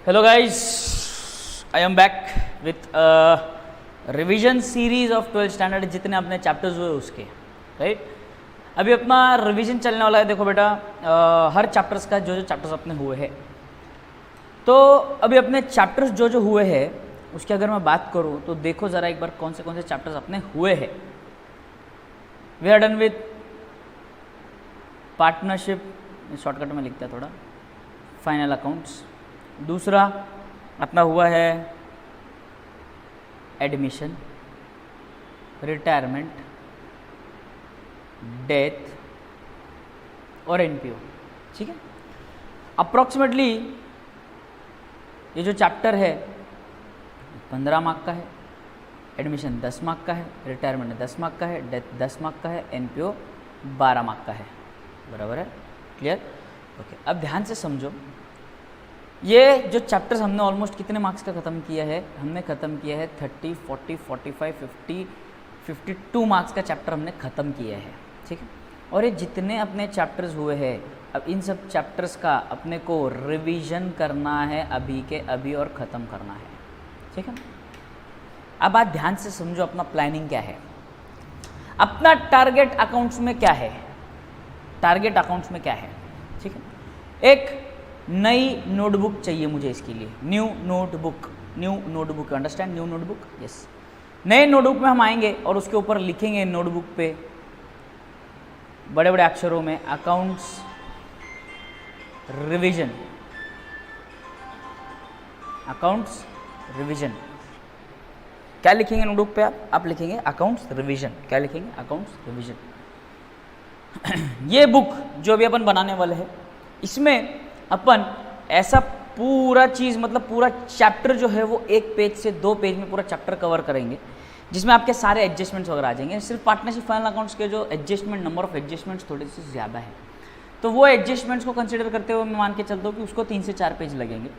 Hello guys, I am back with a revision series of 12th standard जितने अपने chapters हुए उसके right. अभी अपना रिवीजन चलने वाला है। देखो बेटा, हर चैप्टर्स का जो चैप्टर्स अपने हुए हैं, तो अभी अपने चैप्टर्स जो हुए हैं उसकी अगर मैं बात करूँ तो देखो ज़रा एक बार कौन से चैप्टर्स अपने हुए हैं। We are done with partnership, shortcut में लिखता है थोड़ा, फाइनल अकाउंट्स। दूसरा अपना हुआ है एडमिशन, रिटायरमेंट, डेथ और एनपीओ। ठीक है, अप्रॉक्सीमेटली ये जो चैप्टर है 15 मार्क का है, एडमिशन 10 मार्क का है, रिटायरमेंट 10 मार्क का है, डेथ 10 मार्क का है, एनपीओ 12 मार्क का है। बराबर है? क्लियर? ओके, अब ध्यान से समझो। ये जो चैप्टर्स हमने ऑलमोस्ट कितने मार्क्स का ख़त्म किया है? हमने ख़त्म किया है 30, 40, 45, 50, 52 मार्क्स का चैप्टर हमने ख़त्म किया है। ठीक है, और ये जितने अपने चैप्टर्स हुए हैं, अब इन सब चैप्टर्स का अपने को रिवीजन करना है अभी के अभी और ख़त्म करना है। ठीक है, अब आप ध्यान से समझो अपना प्लानिंग क्या है। अपना टारगेट अकाउंट्स में क्या है? टारगेट अकाउंट्स में क्या है? ठीक है, एक नई नोटबुक चाहिए मुझे इसके लिए। New notebook, understand? New notebook, yes. नए नोटबुक में हम आएंगे और उसके ऊपर लिखेंगे नोटबुक पे बड़े बड़े अक्षरों में अकाउंट्स रिवीजन, अकाउंट्स रिवीजन। क्या लिखेंगे नोटबुक पे? आप लिखेंगे अकाउंट्स रिवीजन। क्या लिखेंगे? Accounts revision. ये बुक जो भी अपन बनाने वाले हैं, इसमें अपन ऐसा पूरा चीज़, मतलब पूरा चैप्टर जो है वो 1 पेज से 2 पेज में पूरा चैप्टर कवर करेंगे, जिसमें आपके सारे एडजस्टमेंट्स वगैरह आ जाएंगे। सिर्फ पार्टनरशिप फाइनल अकाउंट्स के जो एडजस्टमेंट, नंबर ऑफ एडजस्टमेंट्स थोड़े से ज़्यादा है, तो वो एडजस्टमेंट्स को कंसिडर करते हुए मैं मान के चलता हूँ कि उसको 3 से 4 पेज लगेंगे।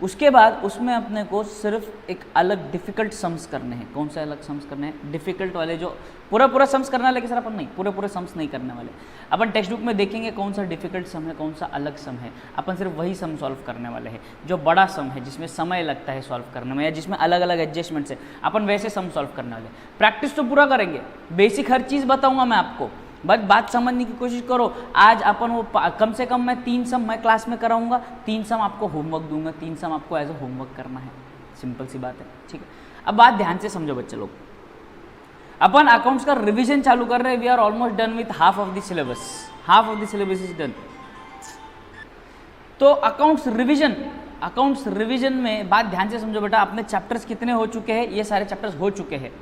उसके बाद उसमें अपने को सिर्फ एक अलग डिफ़िकल्ट सम्स करने हैं। कौन से अलग सम्स करने हैं? डिफ़िकल्ट वाले, जो पूरा सम्स करना है, लेकिन सर अपन नहीं पूरे सम्स नहीं करने वाले। अपन टेक्स्ट बुक में देखेंगे कौन सा डिफ़िकल्ट सम है, कौन सा अलग सम है। अपन सिर्फ वही सम सॉल्व करने वाले हैं जो बड़ा सम है, जिसमें समय लगता है सॉल्व करने में, या जिसमें अलग अलग एडजस्टमेंट्स है, अपन वैसे सम सॉल्व करने वाले। प्रैक्टिस तो पूरा करेंगे, बेसिक हर चीज़ बताऊँगा मैं आपको, बस बात समझने की कोशिश करो। आज अपन वो कम से कम मैं 3 सम मैं क्लास में कराऊंगा, 3 सम आपको होमवर्क दूंगा, 3 सम आपको एज अ होमवर्क करना है। सिंपल सी बात है। ठीक है, अब बात ध्यान से समझो बच्चे लोग। अपन अकाउंट्स का रिवीजन चालू कर रहे हैं। We are almost done with half of the syllabus. Half of the syllabus is done. तो अकाउंट्स रिवीजन में बात ध्यान से समझो बेटा। अपने चैप्टर्स कितने हो चुके हैं? ये सारे चैप्टर्स हो चुके हैं।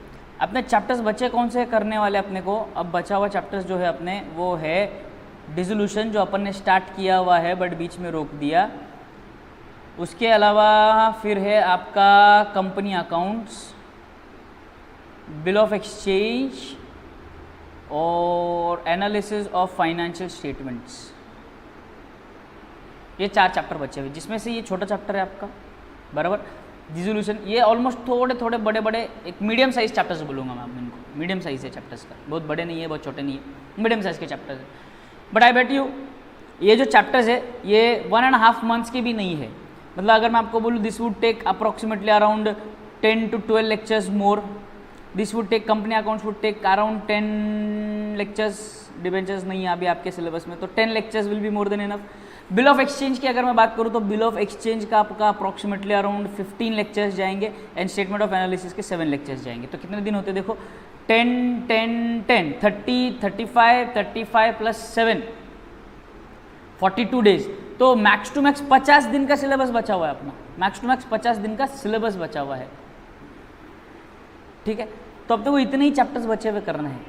अपने चैप्टर्स बचे कौन से करने वाले अपने को? अब बचा हुआ चैप्टर्स जो है अपने, वो है डिसोल्यूशन, जो अपन ने स्टार्ट किया हुआ है बट बीच में रोक दिया। उसके अलावा फिर है आपका company accounts, bill of exchange और एनालिसिस ऑफ फाइनेंशियल स्टेटमेंट्स। ये 4 चैप्टर बचे हुए, जिसमें से ये छोटा चैप्टर है आपका, बराबर, डिसोल्यूशन। ये ऑलमोस्ट थोड़े बड़े एक मीडियम साइज चैप्टर्स बोलूँगा मैं आप इनको। मीडियम साइज है चैप्टर्स का, बहुत बड़े नहीं है, बहुत छोटे नहीं है, मीडियम साइज के चैप्टर्स है। बट आई बेट यू ये जो चैप्टर्स है ये 1.5 मंथ्स की भी नहीं है। मतलब अगर मैं आपको बोलूँ, this would take approximately around 10 to 12 lectures more. This would take, company accounts would take around 10 lectures. Debentures नहीं है अभी आपके सिलेबस में, तो 10 lectures will be more than enough. Bill of exchange की अगर मैं बात करूँ तो बिल ऑफ एक्सचेंज का आपका अप्रॉक्सीमेटली अराउंड 15 लेक्चर्स जाएंगे, एंड स्टेटमेंट ऑफ एनालिसिस के 7 लेक्चर्स जाएंगे। तो कितने दिन होते हैं देखो? 10 35 प्लस 7 42 डेज। तो मैक्स टू मैक्स 50 दिन का सिलेबस बचा हुआ है अपना। मैक्स टू मैक्स 50 दिन का सिलेबस बचा हुआ है। ठीक है, तो अब तो वो इतने ही चैप्टर्स बचे हुए करना है।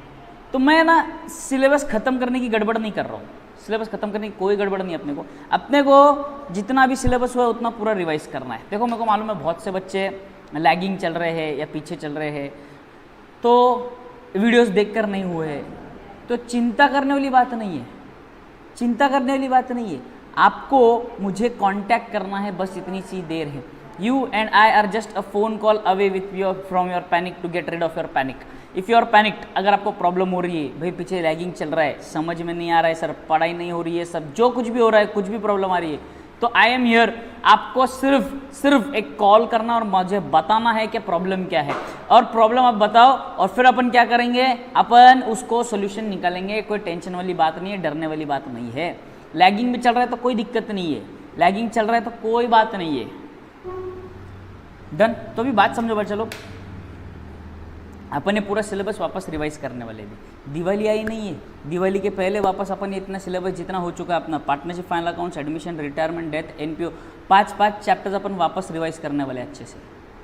तो मैं ना सिलेबस खत्म करने की गड़बड़ नहीं कर रहा हूँ। सिलेबस खत्म करने की कोई गड़बड़ नहीं। अपने को जितना भी सिलेबस हुआ है उतना पूरा रिवाइज करना है। देखो, मेरे को मालूम है बहुत से बच्चे लैगिंग चल रहे हैं या पीछे चल रहे हैं, तो वीडियोस देखकर नहीं हुए हैं, तो चिंता करने वाली बात नहीं है। चिंता करने वाली बात नहीं है। आपको मुझे कांटेक्ट करना है, बस इतनी सी देर है। You and I are just a phone call away with from your panic to get rid of your panic. If you are panicked, अगर आपको प्रॉब्लम हो रही है, भाई पीछे लैगिंग चल रहा है, समझ में नहीं आ रहा है सर, पढ़ाई नहीं हो रही है सर, जो कुछ भी हो रहा है, कुछ भी प्रॉब्लम आ रही है, तो आई एम हियर, आपको सिर्फ एक कॉल करना और मुझे बताना है कि प्रॉब्लम क्या है, और प्रॉब्लम आप बताओ और फिर अपन क्या करेंगे, अपन उसको सोल्यूशन निकालेंगे। कोई टेंशन वाली बात नहीं है, डरने वाली बात नहीं है। लैगिंग भी चल रहा है तो कोई दिक्कत नहीं है, लैगिंग चल रहा है तो कोई बात नहीं है। डन। तो अभी बात समझो भाई, चलो अपन ने पूरा सिलेबस वापस रिवाइज करने वाले भी। दिवाली आई नहीं है, दिवाली के पहले वापस अपन इतना सिलेबस जितना हो चुका है अपना, partnership, final accounts, admission, retirement, death, NPO, 5 chapters अपन वापस रिवाइज करने वाले अच्छे से,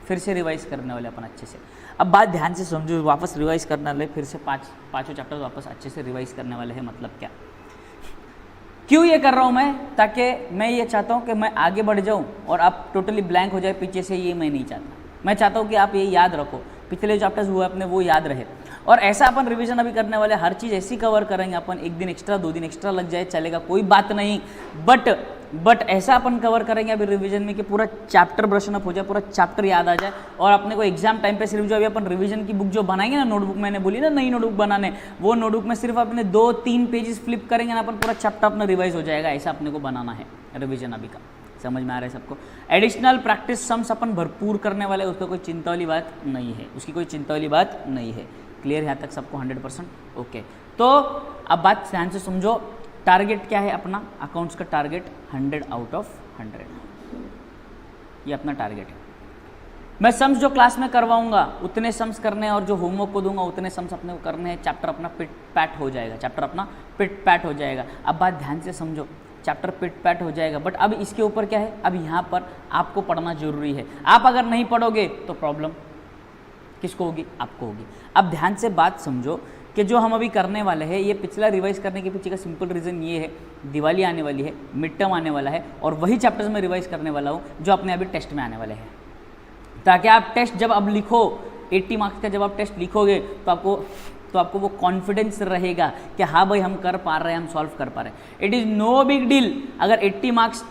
फिर से रिवाइज करने वाले अपन अच्छे से। अब बात ध्यान से समझो, वापस रिवाइज करने वाले, फिर से पाँचों चैप्टर्स वापस अच्छे से रिवाइज करने वाले हैं। मतलब क्या, क्यों ये कर रहा हूँ मैं, ताकि मैं ये चाहता हूँ कि मैं आगे बढ़ जाऊँ और आप टोटली ब्लैंक हो जाए पीछे से, ये मैं नहीं चाहता। मैं चाहता हूँ कि आप ये याद रखो, पिछले चैप्टर्स हुए अपने वो याद रहे। और ऐसा अपन रिवीजन अभी करने वाले, हर चीज़ ऐसी कवर करेंगे अपन, 1 दिन एक्स्ट्रा 2 दिन एक्स्ट्रा लग जाए चलेगा, कोई बात नहीं। बट ऐसा अपन कवर करेंगे अभी रिवीजन में कि पूरा चैप्टर ब्रशन अप हो जाए, पूरा चैप्टर याद आ जाए। और अपने को एग्जाम टाइम पे सिर्फ जो अभी अपन रिवीजन की बुक जो बनाएंगे ना, नोटबुक मैंने बोली ना नई नोटबुक बनाने, वो नोटबुक में सिर्फ अपने 2-3 पेजेस फ्लिप करेंगे ना, अपन पूरा चैप्टर अपना रिवाइज हो जाएगा। ऐसा अपने को बनाना है रिवीजन अभी का। समझ में आ रहा है सबको? एडिशनल प्रैक्टिस सम्स अपन भरपूर करने वाले, उसका कोई चिंता वाली बात नहीं है, उसकी कोई चिंता वाली बात नहीं है। क्लियर यहाँ तक सबको 100%? ओके। तो अब बात ध्यान से समझो, टारगेट क्या है अपना, अकाउंट्स का टारगेट 100 आउट ऑफ 100, ये अपना टारगेट है। मैं सम्स जो क्लास में करवाऊंगा उतने सम्स करने हैं, और जो होमवर्क को दूंगा उतने सम्स अपने को करने हैं। चैप्टर अपना पिट पैट हो जाएगा, चैप्टर अपना पिट पैट हो जाएगा। अब बात ध्यान से समझो, चैप्टर पिट पैट हो जाएगा, बट अब इसके ऊपर क्या है, अब यहाँ पर आपको पढ़ना जरूरी है। आप अगर नहीं पढ़ोगे तो प्रॉब्लम किसको होगी, आपको होगी। अब ध्यान से बात समझो कि जो हम अभी करने वाले हैं, ये पिछला रिवाइज करने के पीछे का सिंपल रीज़न ये है, दिवाली आने वाली है, मिड टर्म आने वाला है, और वही चैप्टर्स में रिवाइज करने वाला हूँ जो अपने अभी टेस्ट में आने वाले हैं, ताकि आप टेस्ट जब अब लिखो, 80 मार्क्स का जब आप टेस्ट लिखोगे तो आपको वो कॉन्फिडेंस रहेगा कि हाँ भाई हम कर पा रहे हैं, हम सॉल्व कर पा रहे हैं। It is no big deal अगर 80 मार्क्स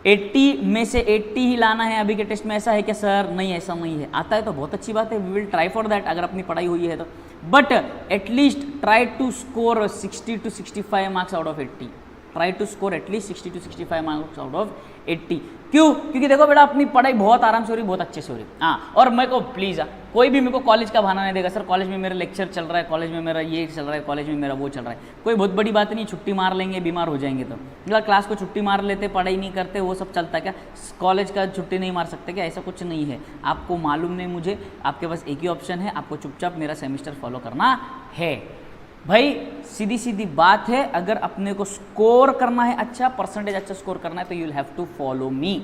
80 में से 80 ही लाना है अभी के टेस्ट में। ऐसा है कि सर नहीं, ऐसा नहीं है, आता है तो बहुत अच्छी बात है, we will try for that अगर अपनी पढ़ाई हुई है तो। But at least try to score 60 to 65 marks out of 80, try to score at least 60 to 65 marks out of 80। क्यों? क्योंकि देखो बेटा, अपनी पढ़ाई बहुत आराम से हो रही, बहुत अच्छे से हो रही। हाँ, और मेरे को प्लीज़ कोई भी मेरे को कॉलेज का बहाना नहीं देगा, सर कॉलेज में मेरा लेक्चर चल रहा है, कॉलेज में मेरा ये चल रहा है, कॉलेज में मेरा वो चल रहा है। कोई बहुत बड़ी बात नहीं, छुट्टी मार लेंगे, बीमार हो जाएंगे तो मतलब क्लास को छुट्टी मार लेते, पढ़ाई नहीं करते, वो सब चलता है क्या? कॉलेज का छुट्टी नहीं मार सकते क्या? ऐसा कुछ नहीं है। आपको मालूम नहीं मुझे, आपके पास एक ही ऑप्शन है, आपको चुपचाप मेरा सेमिस्टर फॉलो करना है। भाई सीधी सीधी बात है, अगर अपने को स्कोर करना है, अच्छा परसेंटेज अच्छा स्कोर करना है, तो you will have to follow me.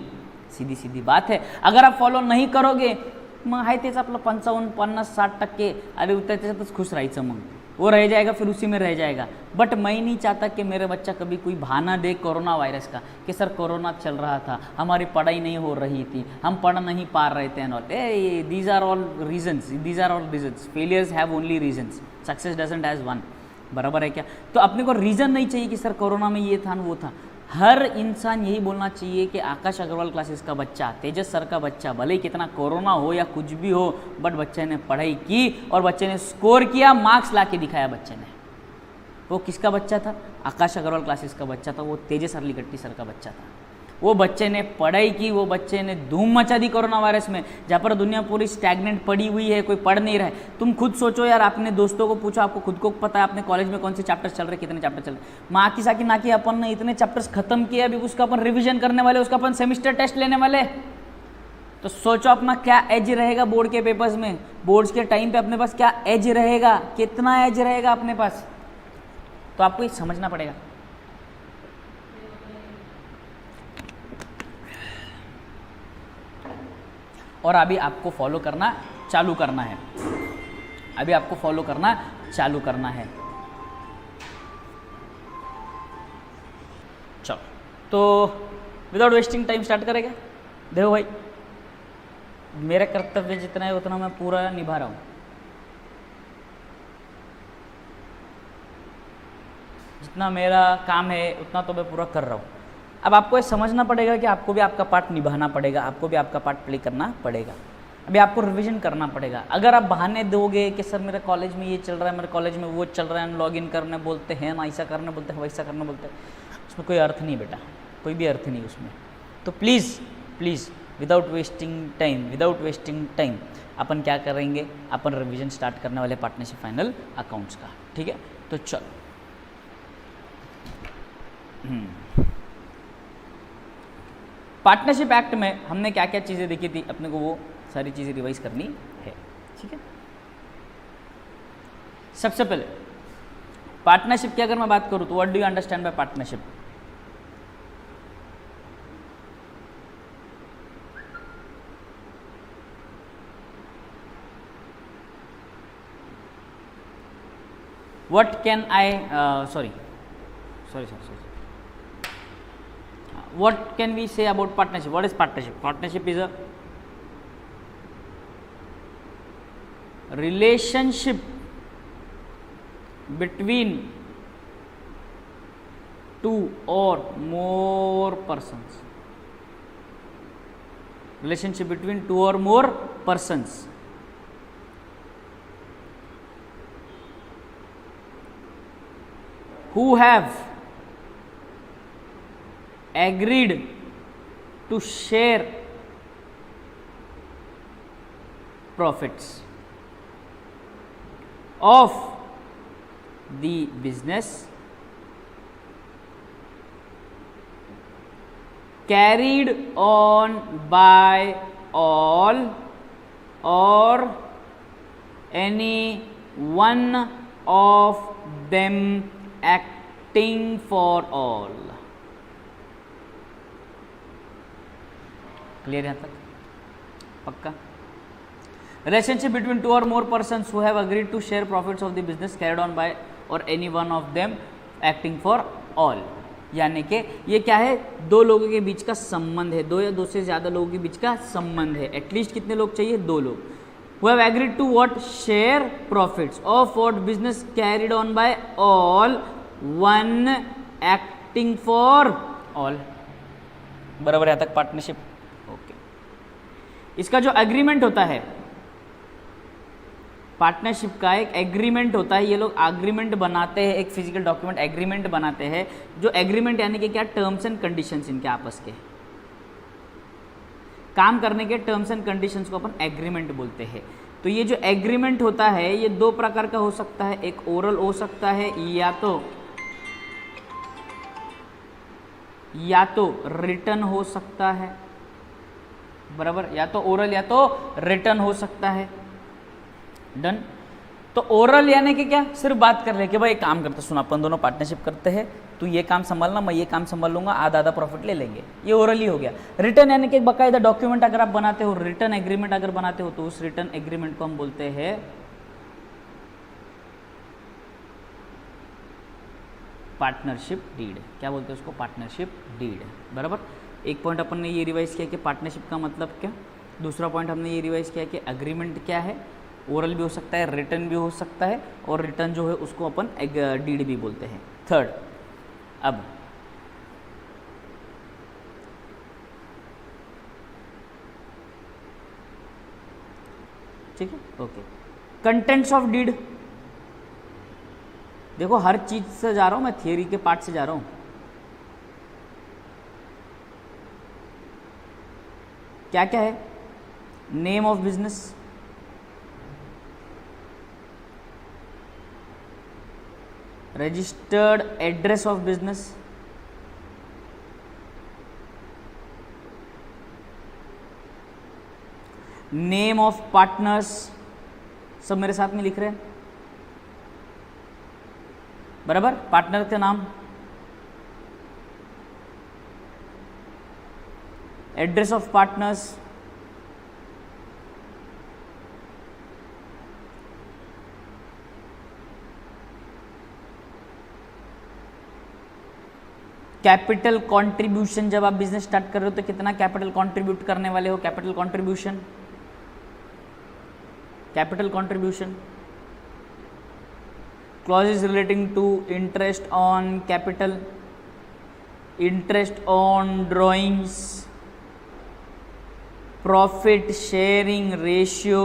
सीधी सीधी बात है। अगर आप फॉलो नाही करोगे मग आहे तेच आपलं 55-50-60%, अरे त्याच्यातच खुश राहायचं, मग वो रह जाएगा, फिर उसी में रह जाएगा। बट मैं नहीं चाहता कि मेरे बच्चा कभी कोई बहाना दे कोरोना वायरस का कि सर कोरोना चल रहा था, हमारी पढ़ाई नहीं हो रही थी, हम पढ़ नहीं पा रहे थे and all. These are all reasons, failures have only reasons, success doesn't has one. बराबर है क्या? तो अपने को रीज़न नहीं चाहिए कि सर कोरोना में ये था वो था। हर इंसान यही बोलना चाहिए कि आकाश अग्रवाल क्लासेस का बच्चा, तेजस सर का बच्चा, भले ही कितना कोरोना हो या कुछ भी हो, बट बच्चे ने पढ़ाई की और बच्चे ने स्कोर किया, मार्क्स ला के दिखाया बच्चे ने। वो किसका बच्चा था? आकाश अग्रवाल क्लासेस का बच्चा था, वो तेजस अरलीगट्टी सर का बच्चा था। वो बच्चे ने पढ़ाई की, वो बच्चे ने धूम मचा दी कोरोना वायरस में, जहाँ पर दुनिया पूरी स्टैग्नेंट पड़ी हुई है, कोई पढ़ नहीं रहा है। तुम खुद सोचो यार, आपने दोस्तों को पूछो, आपको खुद को पता है आपने कॉलेज में कौन से चैप्टर्स चल रहे, कितने चैप्टर चल रहे। माँ की साकी नाकी अपन ने इतने चैप्टर्स खत्म किए, अभी उसका अपन रिविजन करने वाले, उसका अपन सेमिस्टर टेस्ट लेने वाले। तो सोचो अपना क्या एज रहेगा बोर्ड के पेपर्स में, बोर्ड्स के टाइम पे अपने पास क्या एज रहेगा, कितना एज रहेगा अपने पास। तो आपको ये समझना पड़ेगा। और अभी आपको फॉलो करना चालू करना है, अभी आपको फॉलो करना चालू करना है। चलो, तो विदाउट वेस्टिंग टाइम स्टार्ट करेंगे। देखो भाई, मेरा कर्तव्य जितना है उतना मैं पूरा निभा रहा हूँ। जितना मेरा काम है उतना तो मैं पूरा कर रहा हूँ। अब आपको ये समझना पड़ेगा कि आपको भी आपका पार्ट निभाना पड़ेगा, आपको भी आपका पार्ट प्ले करना पड़ेगा। अभी आपको रिवीजन करना पड़ेगा। अगर आप बहाने दोगे कि सर मेरे कॉलेज में ये चल रहा है, मेरे कॉलेज में वो चल रहा है, लॉगिन करने बोलते हैं ना, ऐसा करने बोलते हैं, वैसा करने बोलते हैं, उसमें कोई अर्थ नहीं बेटा, कोई भी अर्थ नहीं उसमें। तो please please without wasting time अपन क्या करेंगे, अपन रिवीजन स्टार्ट करने वाले पार्टनरशिप फाइनल अकाउंट्स का। ठीक है, तो चलो पार्टनरशिप एक्ट में हमने क्या क्या चीज़ें देखी थी, अपने को वो सारी चीज़ें रिवाइज करनी है। ठीक है, सबसे पहले पार्टनरशिप की अगर मैं बात करूं तो what do you understand by partnership? What can I sorry. What can we say about partnership? What is partnership? Partnership is a relationship between two or more persons. Relationship between two or more persons who have agreed to share profits of the business carried on by all or any one of them acting for all. Clear यहां तक? पक्का? Relationship between two or more persons who have agreed to share profits of the business carried on by or any one of them acting for all. यानी कि ये क्या है, दो लोगों के बीच का संबंध है, दो या दो से ज्यादा लोगों के बीच का संबंध है। एटलीस्ट कितने लोग चाहिए? दो लोग। Who have agreed to what? Share profits of what business carried on by all, one acting for all. बराबर यहां तक पार्टनरशिप? ओके। इसका जो एग्रीमेंट होता है, पार्टनरशिप का एक एग्रीमेंट होता है, ये लोग एग्रीमेंट बनाते हैं, एक फिजिकल डॉक्यूमेंट एग्रीमेंट बनाते हैं। जो एग्रीमेंट यानी कि क्या, टर्म्स एंड कंडीशंस इनके आपस के काम करने के टर्म्स एंड कंडीशंस को अपन एग्रीमेंट बोलते हैं। तो ये जो एग्रीमेंट होता है ये दो प्रकार का हो सकता है, एक ओरल हो सकता है या तो रिटन हो सकता है, बराबर, या तो ओरल या तो रिटन हो सकता है। डन। तो ओरल यानी कि क्या, सिर्फ बात कर रहे हैं कि भाई काम करते, सुन अपन दोनों पार्टनरशिप करते हैं, तू ये काम संभालना, मैं ये काम संभाल लूंगा, आधा आधा प्रॉफिट ले लेंगे, ये ओरल ही हो गया। रिटर्न यानी कि एक बाकायदा डॉक्यूमेंट अगर आप बनाते हो, रिटर्न एग्रीमेंट अगर बनाते हो, तो उस रिटर्न एग्रीमेंट को हम बोलते हैं पार्टनरशिप डीड। क्या बोलते हैं उसको? Partnership deed. बराबर। एक पॉइंट अपन ने ये रिवाइज किया कि पार्टनरशिप का मतलब क्या, दूसरा पॉइंट हमने ये रिवाइज किया कि एग्रीमेंट क्या है, ओरल भी हो सकता है, रिटर्न भी हो सकता है, और रिटर्न जो है उसको अपन डीड भी बोलते हैं। थर्ड, अब ठीक है, ओके। कंटेंट्स ऑफ डीड, देखो हर चीज से जा रहा हूं मैं, थियरी के पार्ट से जा रहा हूं। क्या क्या है? Name of business, registered address of business, name of partners, सब मेरे साथ में लिख रहे हैं, बराबर, पार्टनर के नाम, address of partners, capital contribution, जब आप बिजनेस स्टार्ट कर रहे हो तो कितना कैपिटल कंट्रीब्यूट करने वाले हो, capital contribution, capital contribution, clauses relating to interest on capital, interest on drawings, profit sharing ratio,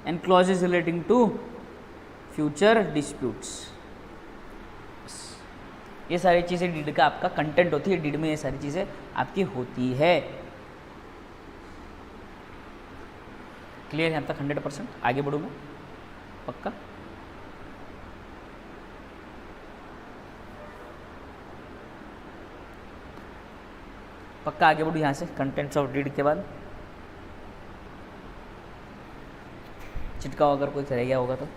and clauses relating to future disputes। ये सारी चीज़ें डीड का आपका कंटेंट होती है, डीड में ये सारी चीज़ें आपकी होती है। क्लियर है यहाँ तक 100%? आगे बढ़ूँ मैं, पक्का? पक्का आगे बढ़ूँ यहाँ से कंटेंट्स ऑफ डीड के बाद? चिटका अगर कोई रह गया होगा तो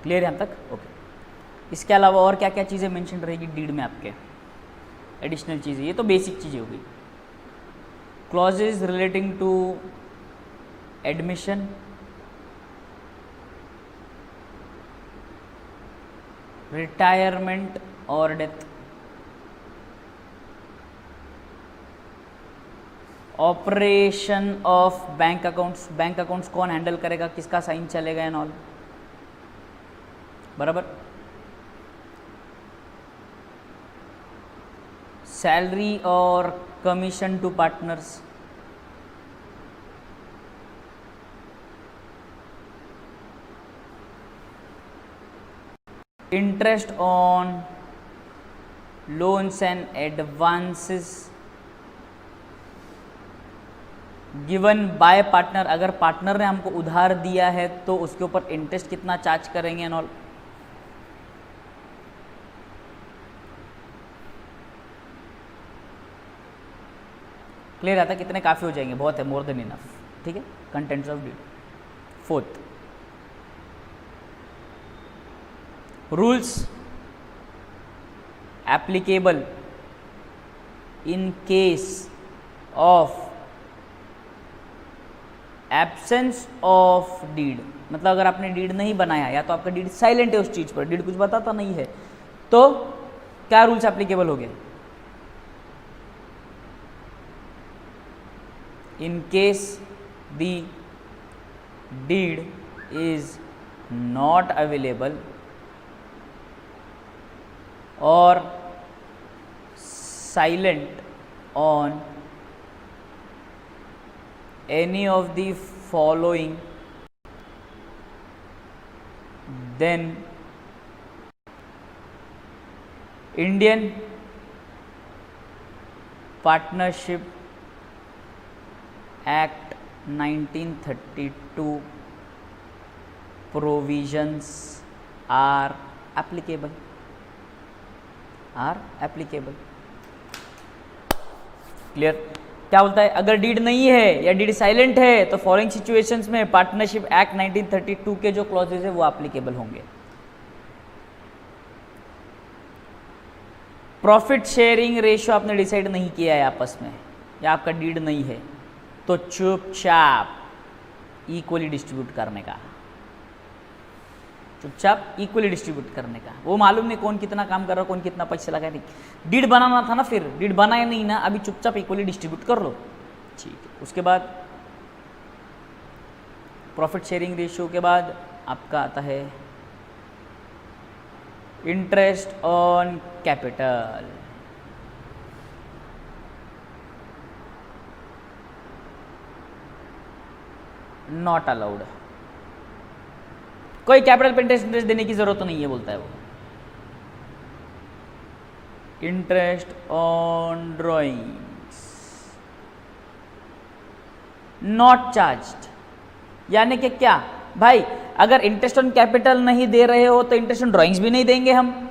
क्लियर यहाँ तक? ओके। इसके अलावा और क्या क्या चीज़ें मेंशन रहेगी डीड में आपके, एडिशनल चीज़ें? ये तो बेसिक चीज़ें हो गई। Clauses relating to admission, retirement और death, operation of bank accounts, bank accounts कौन हैंडल करेगा, किसका साइन चलेगा एंड ऑल, बराबर। सैलरी और commission to partners, interest on loans and advances given by partner, अगर पार्टनर ने हमको उधार दिया है तो उसके ऊपर इंटरेस्ट कितना चार्ज करेंगे एंड ऑल। क्लियर आता है? कितने काफ़ी हो जाएंगे? बहुत है, मोर देन इनफ। ठीक है, contents of deed. Fourth, rules applicable in case of absence of deed, मतलब अगर आपने डीड नहीं बनाया या तो आपका डीड साइलेंट है उस चीज पर, डीड कुछ बताता नहीं है, तो क्या रूल्स एप्लीकेबल हो गए? In case the deed is not available और silent on any of the following, then Indian Partnership Act 1932 provisions are applicable, clear? क्या बोलता है? अगर डीड नहीं है या डीड साइलेंट है तो फॉलोइंग सिचुएशंस में पार्टनरशिप एक्ट 1932 के जो क्लॉजेज है वो एप्लीकेबल होंगे। प्रॉफिट शेयरिंग रेशियो आपने डिसाइड नहीं किया है आपस में या आपका डीड नहीं है तो चुपचाप इक्वली डिस्ट्रीब्यूट करने का, चुपचाप इक्वली डिस्ट्रीब्यूट करने का। वो मालूम नहीं कौन कितना काम कर रहा है, कौन कितना पैसा लगा, नहीं। डीड बनाना था ना, फिर डीड बनाया नहीं ना, अभी चुपचाप इक्वली डिस्ट्रीब्यूट कर लो, ठीक है। उसके बाद प्रॉफिट शेयरिंग रेशियो के बाद आपका आता है interest on capital, not allowed. कोई कैपिटल पे इंटरेस्ट देने की जरूरत तो नहीं है, बोलता है वो। Interest on drawings not charged, यानी कि क्या भाई, अगर इंटरेस्ट ऑन कैपिटल नहीं दे रहे हो तो इंटरेस्ट ऑन ड्रॉइंग्स भी नहीं देंगे हम,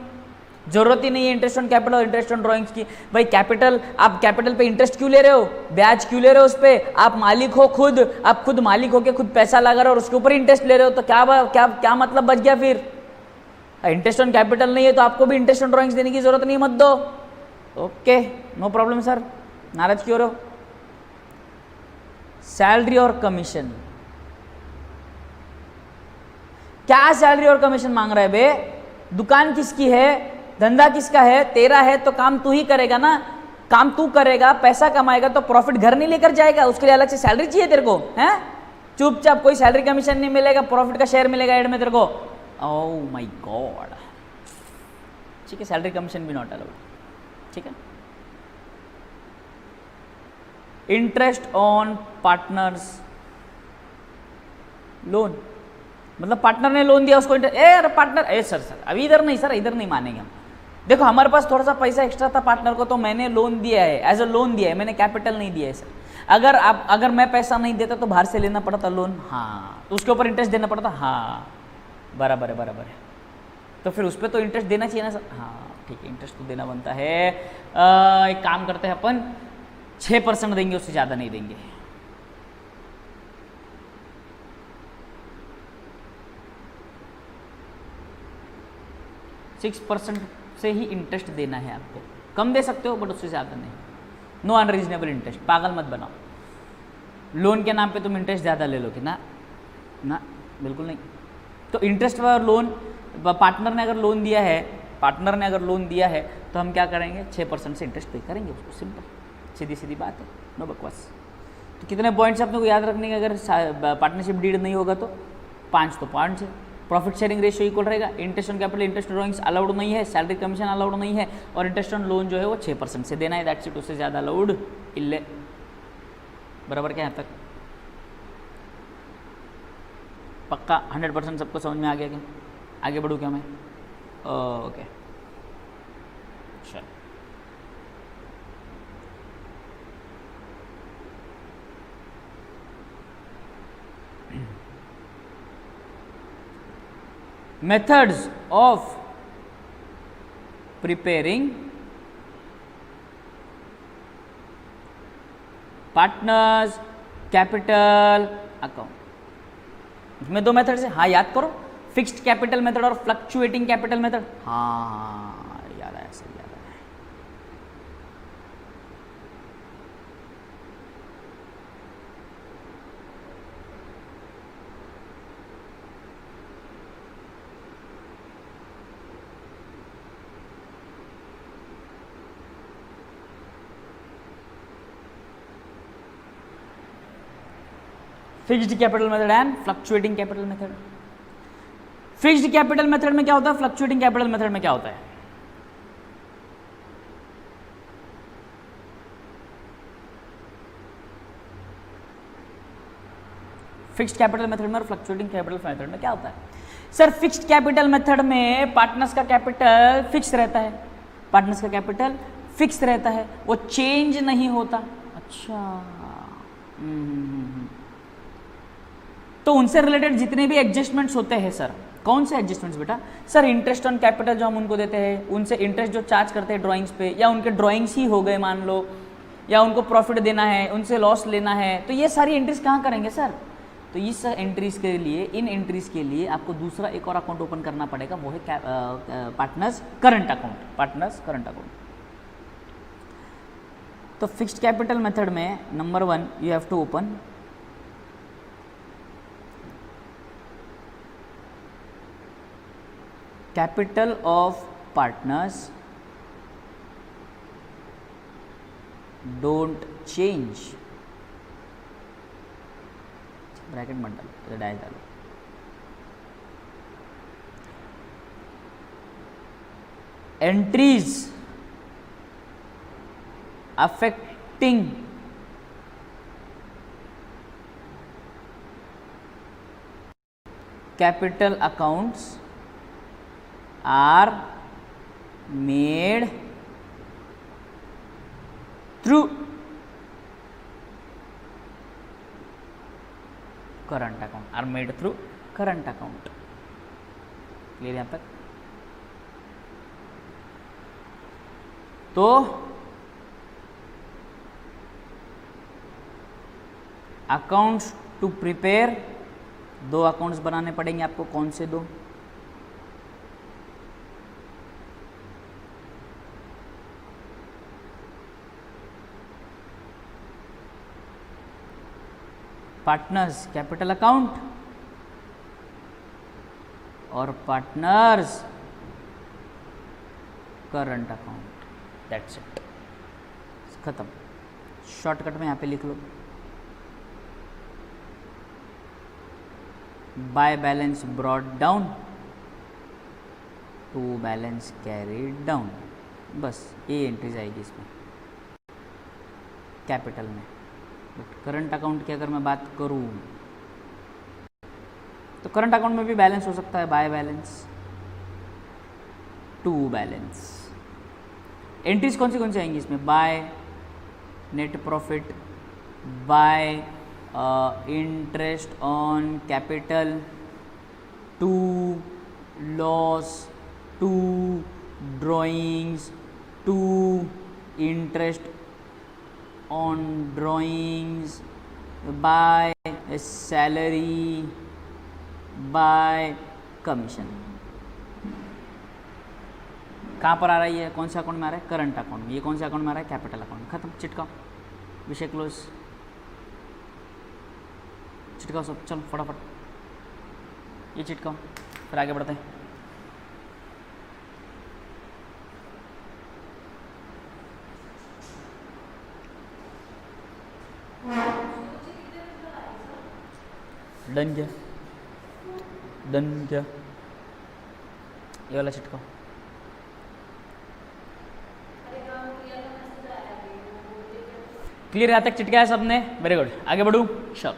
जरूरत ही नहीं है इंटरेस्ट ऑन कैपिटल और इंटरेस्ट ऑन ड्रॉइंग्स की। भाई कैपिटल, आप कैपिटल पे इंटरेस्ट क्यों ले रहे हो, ब्याज क्यों ले रहे हो उस पे? आप मालिक हो खुद, आप खुद मालिक हो के खुद पैसा लगा रहे हो और उसके ऊपर इंटरेस्ट ले रहे हो, तो क्या मतलब बच गया फिर? इंटरेस्ट ऑन कैपिटल नहीं है तो आपको भी इंटरेस्ट ऑन ड्रॉइंग्स देने की जरूरत नहीं, मत दो। ओके, नो प्रॉब्लम सर, नाराज क्यों रहो? सैलरी और कमीशन, क्या सैलरी और कमीशन मांग रहा है बे? दुकान किसकी है, धंधा किसका है? तेरा है तो काम तू ही करेगा ना, काम तू करेगा, पैसा कमाएगा तो प्रॉफिट घर नहीं लेकर जाएगा, उसके लिए अलग से सैलरी चाहिए तेरे को, हैं? चुपचाप, कोई सैलरी कमीशन नहीं मिलेगा, प्रॉफिट का शेयर मिलेगा एड में तेरे को। ओह माय गॉड, ठीक है, सैलरी कमीशन भी नॉट अलाउड, ठीक है। इंटरेस्ट ऑन पार्टनर्स लोन, मतलब पार्टनर ने लोन दिया उसको अरे पार्टनर, सर अभी इधर नहीं, सर इधर नहीं मानेंगे हम। देखो हमारे पास थोड़ा सा पैसा एक्स्ट्रा था पार्टनर को, तो मैंने लोन दिया है, एज अ लोन दिया है, मैंने कैपिटल नहीं दिया है सर। अगर मैं पैसा नहीं देता तो बाहर से लेना पड़ता लोन, हाँ, तो उसके ऊपर इंटरेस्ट देना पड़ता, हाँ बराबर है बराबर है, तो फिर उस पर तो इंटरेस्ट देना चाहिए ना सर, हाँ ठीक है, इंटरेस्ट तो देना बनता है। एक काम करते हैं अपन, 6% देंगे, उससे ज़्यादा नहीं देंगे। सिक्स % से ही इंटरेस्ट देना है आपको, कम दे सकते हो बट उससे ज़्यादा नहीं। नो अनरीजनेबल इंटरेस्ट, पागल मत बनाओ, लोन के नाम पे तुम इंटरेस्ट ज़्यादा ले लोगे ना, ना बिल्कुल नहीं। तो इंटरेस्ट और लोन, पार्टनर ने अगर लोन दिया है, तो हम क्या करेंगे, 6% से इंटरेस्ट पे करेंगे उसको, सिंपल, सीधी सीधी बात है, नो बकवास। तो कितने पॉइंट्स अपने को याद रखने के, अगर पार्टनरशिप डीड नहीं होगा तो 5 तो 5 है। प्रॉफिट शेयरिंग रेशियो इक्वल रहेगा, interest on capital, interest drawings allowed नहीं है, सैलरी कमीशन अलाउड नहीं है, और इंटरेस्ट ऑन लोन जो है वो 6% से देना है, दैट्स इट, उससे ज़्यादा अलाउड इल्ले। बराबर क्या यहाँ तक पक्का 100% सबको समझ में आ गया क्या? आगे बढ़ूँ क्या मैं? ओके चल, methods of preparing partners capital account, इसमें 2 मेथड है, हाँ याद करो, फिक्स्ड कैपिटल मेथड और फ्लक्चुएटिंग कैपिटल मेथड, हाँ याद आया, सही याद आया। Fixed capital method and fluctuating capital method. Fixed capital method में क्या होता है, फ्लक्चुएटिंग कैपिटल मेथड में क्या होता है? फिक्स्ड कैपिटल मेथड में और फ्लक्चुएटिंग कैपिटल मेथड में क्या होता है? सर फिक्स्ड कैपिटल मेथड में पार्टनर्स का कैपिटल फिक्स रहता है, पार्टनर्स का कैपिटल फिक्स रहता है, वो चेंज नहीं होता। अच्छा, तो उनसे रिलेटेड जितने भी एडजस्टमेंट्स होते हैं सर, कौन से एडजस्टमेंट्स बेटा? सर इंटरेस्ट ऑन कैपिटल जो हम उनको देते हैं, उनसे इंटरेस्ट जो चार्ज करते हैं ड्राइंग्स पे, या उनके ड्राइंग्स ही हो गए मान लो, या उनको प्रॉफिट देना है, उनसे लॉस लेना है, तो ये सारी एंट्रीज कहाँ करेंगे सर? तो इस एंट्रीज के लिए, इन एंट्रीज के लिए आपको दूसरा एक और अकाउंट ओपन करना पड़ेगा, वो है partners current account, partners current account. तो फिक्स्ड कैपिटल मेथड में number 1 you have to open capital of partners don't change, bracket मत डालो, डैश डालो, entries affecting capital accounts are made through current account, are made through current account। Clear यहां तक? तो accounts to prepare, 2 accounts बनाने पड़ेंगे आपको, कौन से 2? पार्टनर्स कैपिटल अकाउंट और partners current account, that's it, खत्म। शॉर्टकट में यहाँ पे लिख लो, by balance brought down, to balance carried down. बस ये एंट्रीज आएगी इसमें कैपिटल में। बट करंट अकाउंट की अगर मैं बात करूँ तो करंट अकाउंट में भी बैलेंस हो सकता है, by balance, to balance. Entries कौन सी आएंगी इसमें? By net profit, by interest on capital, to loss, to drawings, to interest on drawings, by salary, by commission. कहाँ पर आ रही है? कौन से अकाउंट में आ रहा है? करंट अकाउंट में। ये कौन से अकाउंट में आ रहा है? कैपिटल अकाउंट में। खत्म, चिटकाओ, विषय क्लोज, चिटकाओ सब, चलो फटाफट ये चिटकाओ, फिर आगे बढ़ते हैं। डन क्या? डन क्या? ये वाला चिटकाओ। क्लियर, यहाँ तक चिटकाया सबने? वेरी गुड, आगे बढ़ू। Sure.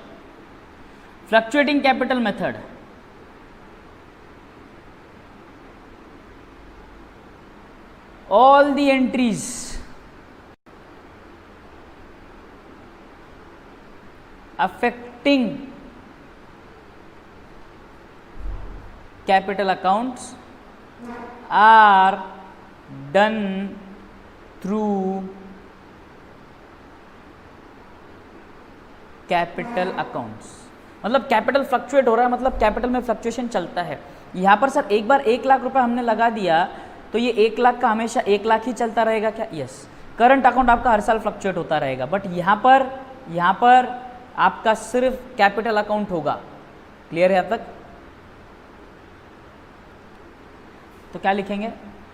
Fluctuating capital method, all the entries affecting capital accounts are done through capital accounts. मतलब कैपिटल फ्लक्चुएट हो रहा है, मतलब कैपिटल में फ्लक्चुएशन चलता है। यहाँ पर सर एक बार 1 लाख रुपए हमने लगा दिया तो ये 1 लाख का हमेशा 1 लाख ही चलता रहेगा क्या? यस। करंट अकाउंट आपका हर साल फ्लक्चुएट होता रहेगा, बट यहाँ पर आपका सिर्फ कैपिटल अकाउंट होगा। क्लियर है यहाँ तक? तो क्या लिखेंगे?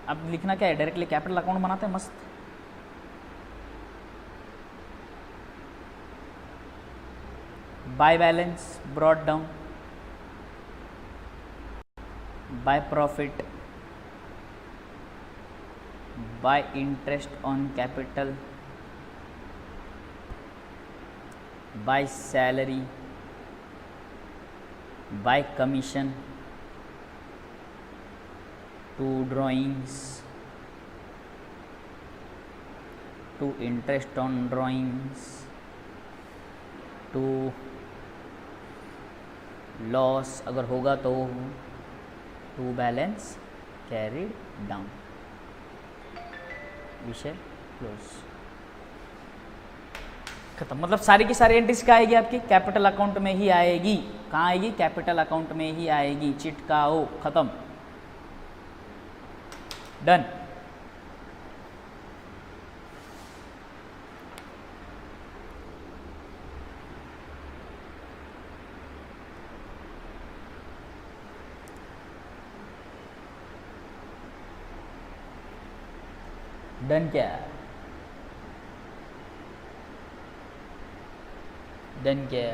अब लिखना क्या है? डायरेक्टली कैपिटल अकाउंट बनाते हैं, मस्त। By balance brought down, by profit, by interest on capital, by salary, by commission, to drawings, to interest on drawings, to loss अगर होगा तो, टू बैलेंस कैरीड डाउन। विषय क्लोज, खत्म। मतलब सारी की सारी एंट्रीज क्या आएगी आपकी? कैपिटल अकाउंट में ही आएगी। कहाँ आएगी? कैपिटल अकाउंट में ही आएगी। चिटकाओ, खत्म, डन। डन क्या? डन क्या?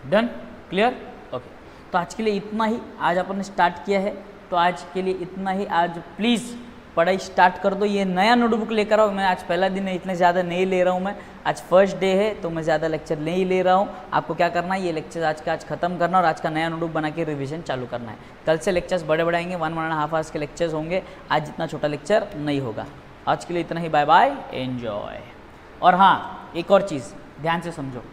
Done, clear, okay. तो आज के लिए इतना ही। आज अपन ने स्टार्ट किया है तो आज के लिए इतना ही। आज प्लीज़ पढ़ाई स्टार्ट कर दो। ये नया नोटबुक लेकर आओ। मैं आज पहला दिन है, इतने ज़्यादा नहीं ले रहा हूँ मैं। आज फर्स्ट डे है तो मैं ज़्यादा लेक्चर नहीं ले रहा हूँ। आपको क्या करना है? ये लेक्चर आज का आज खत्म करना और आज का नया नोटबुक बना के रिवीजन चालू करना है। कल से लेक्चर्स बड़े बड़े आएंगे, 1-1.5 आवर्स के लेक्चर्स होंगे। आज जितना छोटा लेक्चर नहीं होगा। आज के लिए इतना ही। Bye bye, enjoy. और हाँ, एक और चीज़ ध्यान से समझो।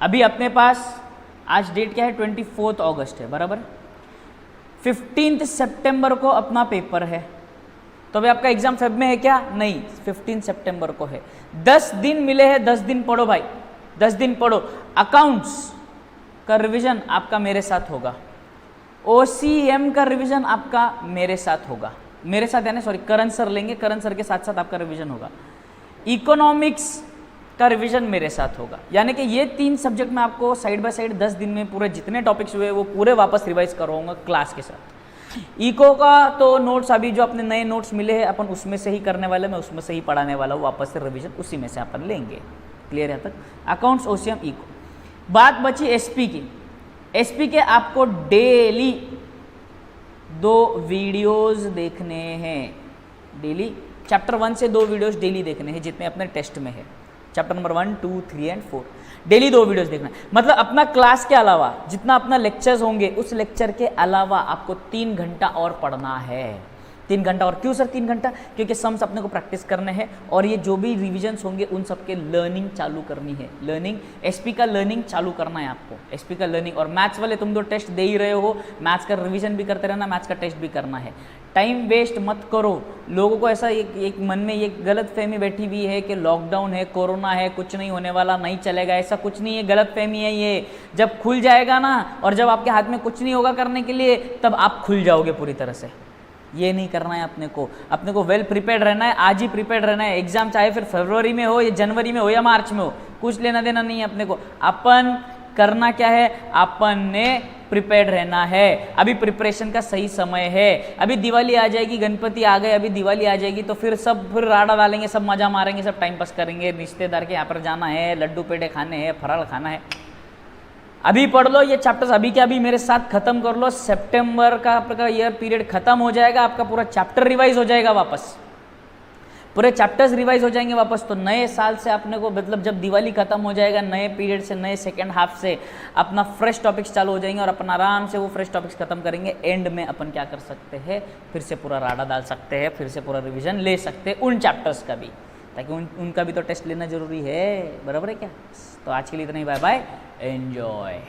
अभी अपने पास आज डेट क्या है? 24 अगस्त है, बराबर। 15 सितंबर को अपना पेपर है। तो अभी आपका एग्जाम फेब में है क्या? नहीं, 15 सितंबर को है। 10 दिन मिले हैं, 10 दिन पढ़ो भाई, 10 दिन पढ़ो। अकाउंट्स का रिवीजन आपका मेरे साथ होगा। OCM का रिवीजन आपका मेरे साथ होगा। मेरे साथ यानी सॉरी, करण सर लेंगे, करण सर के साथ साथ आपका रिवीजन होगा। इकोनॉमिक्स का रिवीजन मेरे साथ होगा। यानी कि ये 3 सब्जेक्ट में आपको साइड बाय साइड 10 दिन में पूरे जितने टॉपिक्स हुए वो पूरे वापस रिवाइज करवाऊंगा क्लास के साथ। इको का तो नोट्स अभी जो अपने नए नोट्स मिले हैं अपन उसमें से ही करने वाले, मैं उसमें से ही पढ़ाने वाला हूँ, वापस से रिवीजन उसी में से अपन लेंगे। क्लियर है तक? Accounts, OCM, eco. बात बची एसपी की। एसपी के आपको डेली 2 वीडियोस देखने हैं। डेली चैप्टर 1 से 2 वीडियोस डेली देखने हैं जितने अपने टेस्ट में है। Chapter number 1, 2, 3 and 4 daily 2 videos देखना है। मतलब अपना क्लास के अलावा जितना अपना लेक्चर्स होंगे उस लेक्चर के अलावा आपको 3 घंटा और पढ़ना है। 3 घंटा और। क्यों सर 3 घंटा? क्योंकि सम्स अपने को प्रैक्टिस करने हैं और ये जो भी रिविजन्स होंगे उन सबके लर्निंग चालू करनी है। लर्निंग, एसपी का लर्निंग चालू करना है आपको। एसपी का लर्निंग और मैथ्स वाले तुम तो टेस्ट दे ही रहे हो, मैथ्स का रिवीजन भी करते रहना, मैथ्स का टेस्ट भी करना है। टाइम वेस्ट मत करो। लोगों को ऐसा एक मन में ये गलत फहमी बैठी हुई है कि लॉकडाउन है, कोरोना है, कुछ नहीं होने वाला, नहीं चलेगा। ऐसा कुछ नहीं है, गलत फहमी है ये। जब खुल जाएगा ना और जब आपके हाथ में कुछ नहीं होगा करने के लिए, तब आप खुल जाओगे पूरी तरह से। ये नहीं करना है अपने को वेल प्रिपेयर्ड रहना है, आज ही प्रिपेयर्ड रहना है। एग्जाम चाहे फिर फरवरी में हो या जनवरी में हो या मार्च में हो, कुछ लेना देना नहीं है अपने को। अपन करना क्या है? अपन ने प्रिपेयर्ड रहना है। अभी प्रिपरेशन का सही समय है। अभी दिवाली आ जाएगी, गणपति आ गए, अभी दिवाली आ जाएगी तो फिर राड़ा डालेंगे, सब मजा मारेंगे, सब टाइम पास करेंगे, रिश्तेदार के यहाँ पर जाना है, लड्डू पेड़े खाने हैं, फराल खाना है। अभी पढ़ लो ये चैप्टर्स, अभी क्या अभी मेरे साथ खत्म कर लो। सितंबर का आपका ईयर पीरियड खत्म हो जाएगा, आपका पूरा चैप्टर रिवाइज हो जाएगा वापस, पूरे चैप्टर्स रिवाइज हो जाएंगे वापस। तो नए साल से अपने को मतलब जब दिवाली खत्म हो जाएगा, नए पीरियड से, नए सेकेंड हाफ से अपना फ्रेश टॉपिक्स चालू हो जाएंगे और अपन आराम से वो फ्रेश टॉपिक्स खत्म करेंगे। एंड में अपन क्या कर सकते हैं? फिर से पूरा राडा डाल सकते हैं, फिर से पूरा रिविजन ले सकते हैं उन चैप्टर्स का भी, ताकि उनका भी तो टेस्ट लेना जरूरी है। बराबर है क्या? तो आज के लिए इतना ही। Bye bye, enjoy.